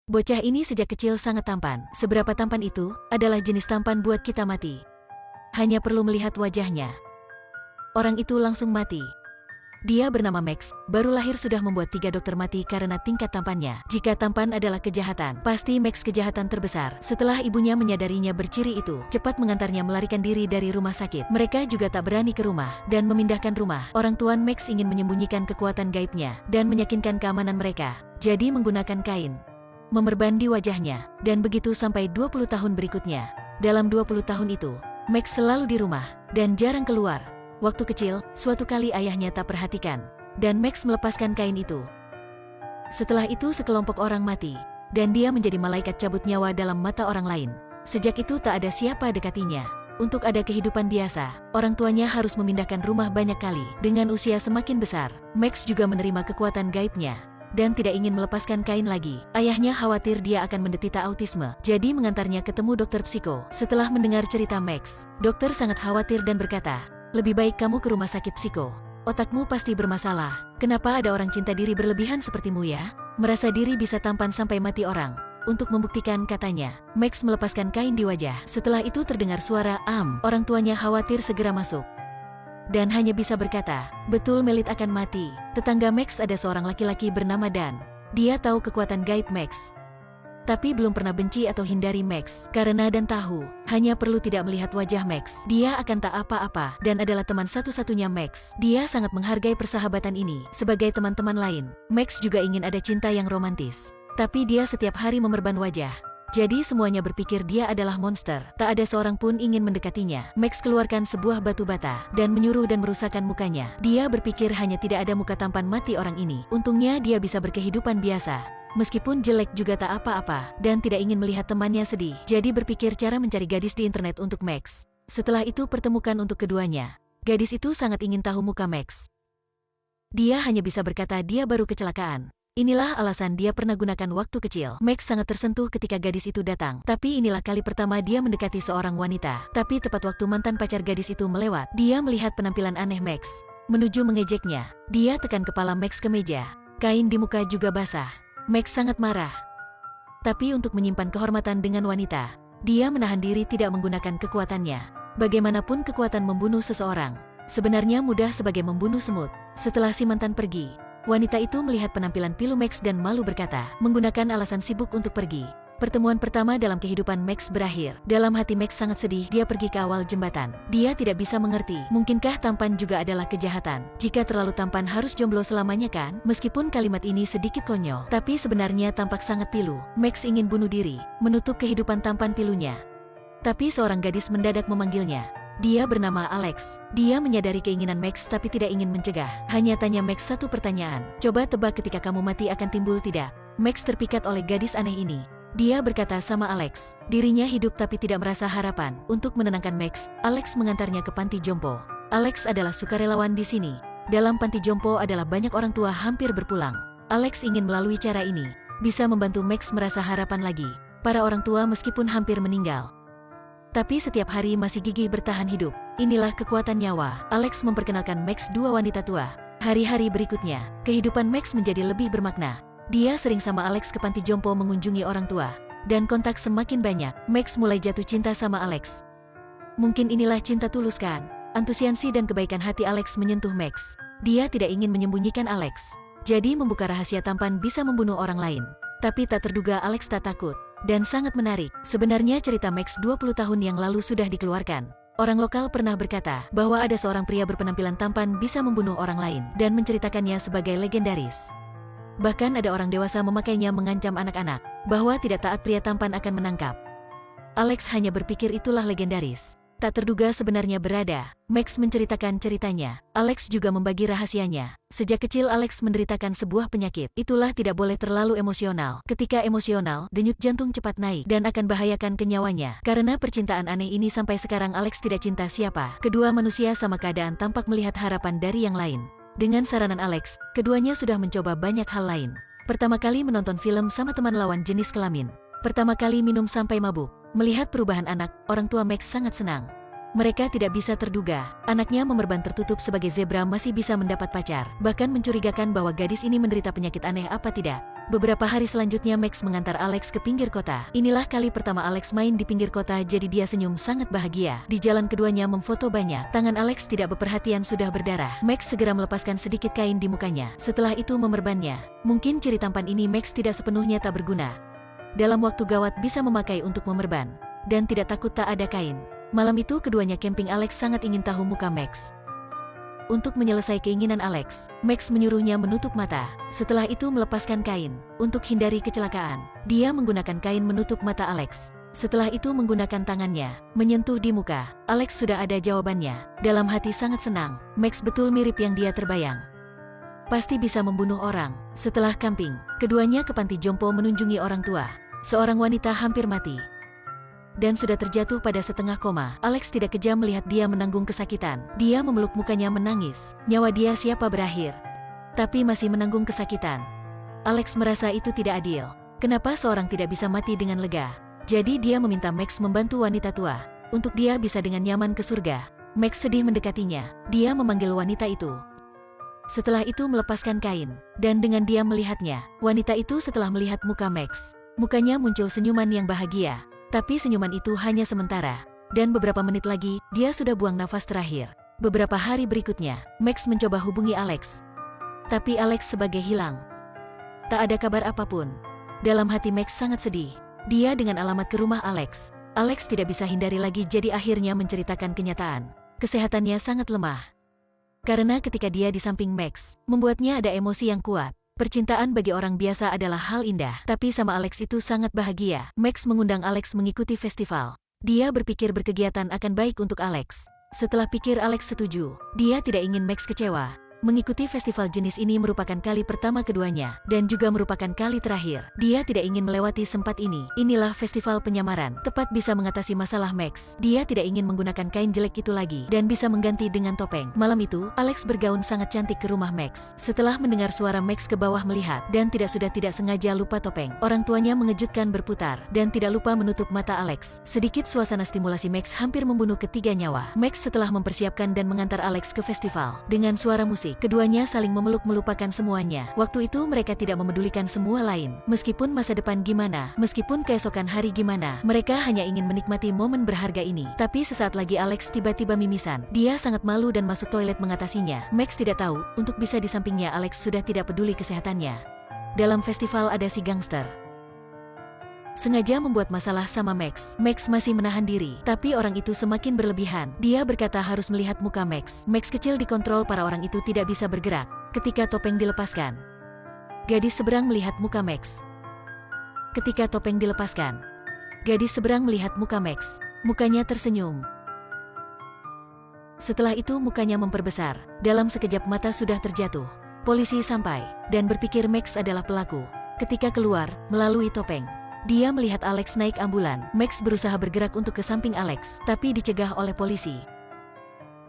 Bocah ini sejak kecil sangat tampan. Seberapa tampan itu adalah jenis tampan buat kita mati. Hanya perlu melihat wajahnya. Orang itu langsung mati. Dia bernama Max, baru lahir sudah membuat 3 dokter mati karena tingkat tampannya. Jika tampan adalah kejahatan, pasti Max kejahatan terbesar. Setelah ibunya menyadarinya berciri itu, cepat mengantarnya melarikan diri dari rumah sakit. Mereka juga tak berani ke rumah dan memindahkan rumah. Orang tua Max ingin menyembunyikan kekuatan gaibnya dan meyakinkan keamanan mereka. Jadi menggunakan kain memerban di wajahnya, dan begitu sampai 20 tahun berikutnya. Dalam 20 tahun itu, Max selalu di rumah dan jarang keluar. Waktu kecil, suatu kali ayahnya tak perhatikan, dan Max melepaskan kain itu. Setelah itu sekelompok orang mati, dan dia menjadi malaikat cabut nyawa dalam mata orang lain. Sejak itu tak ada siapa dekatinya. Untuk ada kehidupan biasa, orang tuanya harus memindahkan rumah banyak kali. Dengan usia semakin besar, Max juga menerima kekuatan gaibnya, dan tidak ingin melepaskan kain lagi. Ayahnya khawatir dia akan menderita autisme, jadi mengantarnya ketemu dokter psiko. Setelah mendengar cerita Max, dokter sangat khawatir dan berkata, "Lebih baik kamu ke rumah sakit psiko. Otakmu pasti bermasalah. Kenapa ada orang cinta diri berlebihan sepertimu ya? Merasa diri bisa tampan sampai mati orang." Untuk membuktikan katanya, Max melepaskan kain di wajah. Setelah itu terdengar suara "am". Orang tuanya khawatir segera masuk dan hanya bisa berkata, "Betul, Melit akan mati." Tetangga Max ada seorang laki-laki bernama Dan. Dia tahu kekuatan gaib Max, tapi belum pernah benci atau hindari Max, karena Dan tahu, hanya perlu tidak melihat wajah Max, dia akan tak apa-apa, dan adalah teman satu-satunya Max. Dia sangat menghargai persahabatan ini. Sebagai teman-teman lain, Max juga ingin ada cinta yang romantis. Tapi dia setiap hari memerban wajah. Jadi semuanya berpikir dia adalah monster. Tak ada seorang pun ingin mendekatinya. Max keluarkan sebuah batu bata, dan menyuruh dan merusakkan mukanya. Dia berpikir hanya tidak ada muka tampan mati orang ini. Untungnya dia bisa berkehidupan biasa. Meskipun jelek juga tak apa-apa, dan tidak ingin melihat temannya sedih. Jadi berpikir cara mencari gadis di internet untuk Max. Setelah itu pertemukan untuk keduanya. Gadis itu sangat ingin tahu muka Max. Dia hanya bisa berkata dia baru kecelakaan. Inilah alasan dia pernah gunakan waktu kecil. Max sangat tersentuh ketika gadis itu datang. Tapi inilah kali pertama dia mendekati seorang wanita. Tapi tepat waktu mantan pacar gadis itu melewat, dia melihat penampilan aneh Max. Menuju mengejeknya, dia tekan kepala Max ke meja. Kain di muka juga basah. Max sangat marah. Tapi untuk menyimpan kehormatan dengan wanita, dia menahan diri tidak menggunakan kekuatannya. Bagaimanapun kekuatan membunuh seseorang sebenarnya mudah sebagai membunuh semut. Setelah si mantan pergi, wanita itu melihat penampilan pilu Max dan malu berkata, menggunakan alasan sibuk untuk pergi. Pertemuan pertama dalam kehidupan Max berakhir. Dalam hati Max sangat sedih, dia pergi ke awal jembatan. Dia tidak bisa mengerti, mungkinkah tampan juga adalah kejahatan? Jika terlalu tampan harus jomblo selamanya kan? Meskipun kalimat ini sedikit konyol, tapi sebenarnya tampak sangat pilu. Max ingin bunuh diri, menutup kehidupan tampan pilunya. Tapi seorang gadis mendadak memanggilnya. Dia bernama Alex. Dia menyadari keinginan Max tapi tidak ingin mencegah. Hanya tanya Max satu pertanyaan. Coba tebak ketika kamu mati akan timbul tidak? Max terpikat oleh gadis aneh ini. Dia berkata sama Alex, dirinya hidup tapi tidak merasa harapan. Untuk menenangkan Max, Alex mengantarnya ke panti jompo. Alex adalah sukarelawan di sini. Dalam panti jompo adalah banyak orang tua hampir berpulang. Alex ingin melalui cara ini bisa membantu Max merasa harapan lagi. Para orang tua meskipun hampir meninggal, tapi setiap hari masih gigih bertahan hidup. Inilah kekuatan nyawa. Alex memperkenalkan Max 2 wanita tua. Hari-hari berikutnya, kehidupan Max menjadi lebih bermakna. Dia sering sama Alex ke panti jompo mengunjungi orang tua, dan kontak semakin banyak. Max mulai jatuh cinta sama Alex. Mungkin inilah cinta tulus kan? Antusiasi dan kebaikan hati Alex menyentuh Max. Dia tidak ingin menyembunyikan Alex. Jadi membuka rahasia tampan bisa membunuh orang lain. Tapi tak terduga Alex tak takut. Dan sangat menarik, sebenarnya cerita Max 20 tahun yang lalu sudah dikeluarkan. Orang lokal pernah berkata bahwa ada seorang pria berpenampilan tampan bisa membunuh orang lain dan menceritakannya sebagai legendaris. Bahkan ada orang dewasa memakainya mengancam anak-anak bahwa tidak taat pria tampan akan menangkap. Alex hanya berpikir itulah legendaris. Tak terduga sebenarnya berada. Max menceritakan ceritanya. Alex juga membagi rahasianya. Sejak kecil Alex menderitakan sebuah penyakit. Itulah tidak boleh terlalu emosional. Ketika emosional, denyut jantung cepat naik dan akan bahayakan ke nyawanya. Karena percintaan aneh ini sampai sekarang Alex tidak cinta siapa. Kedua manusia sama keadaan tampak melihat harapan dari yang lain. Dengan saranan Alex, keduanya sudah mencoba banyak hal lain. Pertama kali menonton film sama teman lawan jenis kelamin. Pertama kali minum sampai mabuk. Melihat perubahan anak, orang tua Max sangat senang. Mereka tidak bisa terduga, anaknya memerban tertutup sebagai zebra masih bisa mendapat pacar. Bahkan mencurigakan bahwa gadis ini menderita penyakit aneh apa tidak. Beberapa hari selanjutnya Max mengantar Alex ke pinggir kota. Inilah kali pertama Alex main di pinggir kota, jadi dia senyum sangat bahagia. Di jalan keduanya memfoto banyak. Tangan Alex tidak beperhatian sudah berdarah. Max segera melepaskan sedikit kain di mukanya. Setelah itu memerbannya. Mungkin ciri tampan ini Max tidak sepenuhnya tak berguna. Dalam waktu gawat bisa memakai untuk memerban. Dan tidak takut tak ada kain. Malam itu keduanya camping. Alex sangat ingin tahu muka Max. Untuk menyelesaikan keinginan Alex, Max menyuruhnya menutup mata. Setelah itu melepaskan kain. Untuk hindari kecelakaan, dia menggunakan kain menutup mata Alex. Setelah itu menggunakan tangannya, menyentuh di muka. Alex sudah ada jawabannya. Dalam hati sangat senang, Max betul mirip yang dia terbayang. Pasti bisa membunuh orang. Setelah camping, keduanya ke panti jompo menunjungi orang tua. Seorang wanita hampir mati dan sudah terjatuh pada setengah koma. Alex tidak kejam melihat dia menanggung kesakitan. Dia memeluk mukanya menangis. Nyawa dia siapa berakhir, tapi masih menanggung kesakitan. Alex merasa itu tidak adil. Kenapa seorang tidak bisa mati dengan lega? Jadi dia meminta Max membantu wanita tua untuk dia bisa dengan nyaman ke surga. Max sedih mendekatinya. Dia memanggil wanita itu. Setelah itu melepaskan kain, dan dengan dia melihatnya, wanita itu setelah melihat muka Max, mukanya muncul senyuman yang bahagia. Tapi senyuman itu hanya sementara, dan beberapa menit lagi, dia sudah buang nafas terakhir. Beberapa hari berikutnya, Max mencoba hubungi Alex. Tapi Alex sebagai hilang. Tak ada kabar apapun. Dalam hati Max sangat sedih. Dia dengan alamat ke rumah Alex. Alex tidak bisa hindari lagi, jadi akhirnya menceritakan kenyataan. Kesehatannya sangat lemah. Karena ketika dia di samping Max, membuatnya ada emosi yang kuat. Percintaan bagi orang biasa adalah hal indah, tapi sama Alex itu sangat bahagia. Max mengundang Alex mengikuti festival. Dia berpikir berkegiatan akan baik untuk Alex. Setelah pikir Alex setuju. Dia tidak ingin Max kecewa. Mengikuti festival jenis ini merupakan kali pertama keduanya, dan juga merupakan kali terakhir. Dia tidak ingin melewati sempat ini. Inilah festival penyamaran, tepat bisa mengatasi masalah Max. Dia tidak ingin menggunakan kain jelek itu lagi, dan bisa mengganti dengan topeng. Malam itu, Alex bergaun sangat cantik ke rumah Max. Setelah mendengar suara Max ke bawah melihat, dan tidak sengaja lupa topeng. Orang tuanya mengejutkan berputar, dan tidak lupa menutup mata Alex. Sedikit suasana stimulasi Max hampir membunuh ketiga nyawa. Max setelah mempersiapkan dan mengantar Alex ke festival, dengan suara musik, keduanya saling memeluk melupakan semuanya. Waktu itu mereka tidak memedulikan semua lain. Meskipun masa depan gimana, meskipun keesokan hari gimana, mereka hanya ingin menikmati momen berharga ini. Tapi sesaat lagi Alex tiba-tiba mimisan. Dia sangat malu dan masuk toilet mengatasinya. Max tidak tahu, untuk bisa di sampingnya Alex sudah tidak peduli kesehatannya. Dalam festival ada si gangster. Sengaja membuat masalah sama Max. Max masih menahan diri, tapi orang itu semakin berlebihan. Dia berkata harus melihat muka Max. Max kecil dikontrol para orang itu tidak bisa bergerak. Ketika topeng dilepaskan, gadis seberang melihat muka Max. Ketika topeng dilepaskan, gadis seberang melihat muka Max. Mukanya tersenyum. Setelah itu mukanya memperbesar. Dalam sekejap mata sudah terjatuh. Polisi sampai, dan berpikir Max adalah pelaku. Ketika keluar, melalui topeng, dia melihat Alex naik ambulan. Max berusaha bergerak untuk ke samping Alex, tapi dicegah oleh polisi.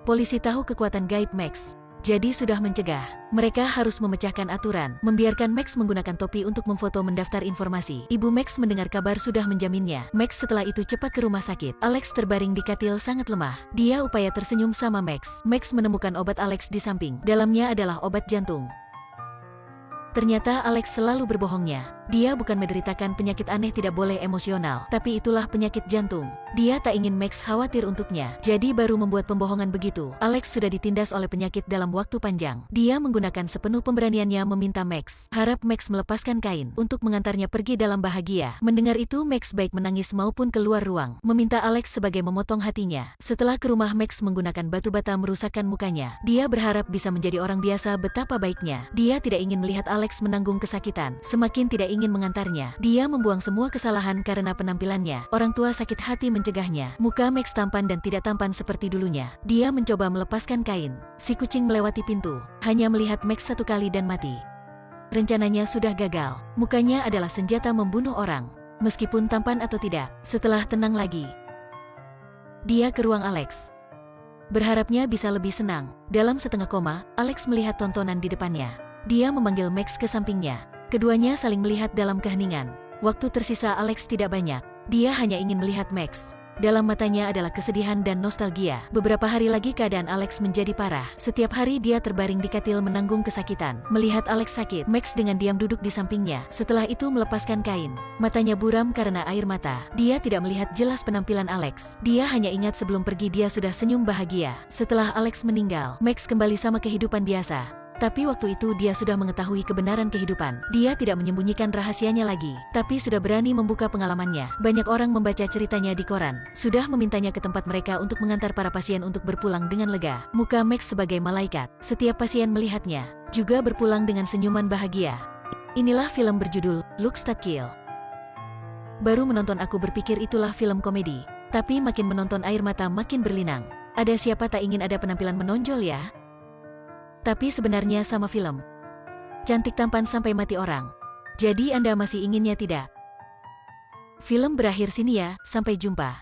Polisi tahu kekuatan gaib Max, jadi sudah mencegah. Mereka harus memecahkan aturan, membiarkan Max menggunakan topi untuk memfoto mendaftar informasi. Ibu Max mendengar kabar sudah menjaminnya. Max setelah itu cepat ke rumah sakit. Alex terbaring di katil sangat lemah. Dia upaya tersenyum sama Max. Max menemukan obat Alex di samping. Dalamnya adalah obat jantung. Ternyata Alex selalu berbohongnya. Dia bukan menderitakan penyakit aneh tidak boleh emosional, tapi itulah penyakit jantung. Dia tak ingin Max khawatir untuknya, jadi baru membuat pembohongan begitu. Alex sudah ditindas oleh penyakit dalam waktu panjang. Dia menggunakan sepenuh pemberaniannya meminta Max. Harap Max melepaskan kain untuk mengantarnya pergi dalam bahagia. Mendengar itu Max baik menangis maupun keluar ruang, meminta Alex sebagai memotong hatinya. Setelah ke rumah Max menggunakan batu bata merusakkan mukanya. Dia berharap bisa menjadi orang biasa. Betapa baiknya. Dia tidak ingin melihat Alex menanggung kesakitan. Semakin tidak ingin mengantarnya. Dia membuang semua kesalahan karena penampilannya. Orang tua sakit hati mencegahnya. Muka Max tampan dan tidak tampan seperti dulunya. Dia mencoba melepaskan kain. Si kucing melewati pintu, hanya melihat Max satu kali dan mati. Rencananya sudah gagal. Mukanya adalah senjata membunuh orang, meskipun tampan atau tidak. Setelah tenang lagi, dia ke ruang Alex. Berharapnya bisa lebih senang. Dalam setengah koma, Alex melihat tontonan di depannya. Dia memanggil Max ke sampingnya. Keduanya saling melihat dalam keheningan. Waktu tersisa Alex tidak banyak. Dia hanya ingin melihat Max. Dalam matanya adalah kesedihan dan nostalgia. Beberapa hari lagi keadaan Alex menjadi parah. Setiap hari dia terbaring di katil menanggung kesakitan. Melihat Alex sakit, Max dengan diam duduk di sampingnya. Setelah itu melepaskan kain. Matanya buram karena air mata. Dia tidak melihat jelas penampilan Alex. Dia hanya ingat sebelum pergi dia sudah senyum bahagia. Setelah Alex meninggal, Max kembali sama kehidupan biasa. Tapi waktu itu dia sudah mengetahui kebenaran kehidupan. Dia tidak menyembunyikan rahasianya lagi, tapi sudah berani membuka pengalamannya. Banyak orang membaca ceritanya di koran. Sudah memintanya ke tempat mereka untuk mengantar para pasien untuk berpulang dengan lega. Muka Max sebagai malaikat. Setiap pasien melihatnya, juga berpulang dengan senyuman bahagia. Inilah film berjudul Look Start Kill. Baru menonton aku berpikir itulah film komedi. Tapi makin menonton air mata makin berlinang. Ada siapa tak ingin ada penampilan menonjol ya? Tapi sebenarnya sama film. Cantik tampan sampai mati orang. Jadi Anda masih inginnya tidak? Film berakhir sini ya, sampai jumpa.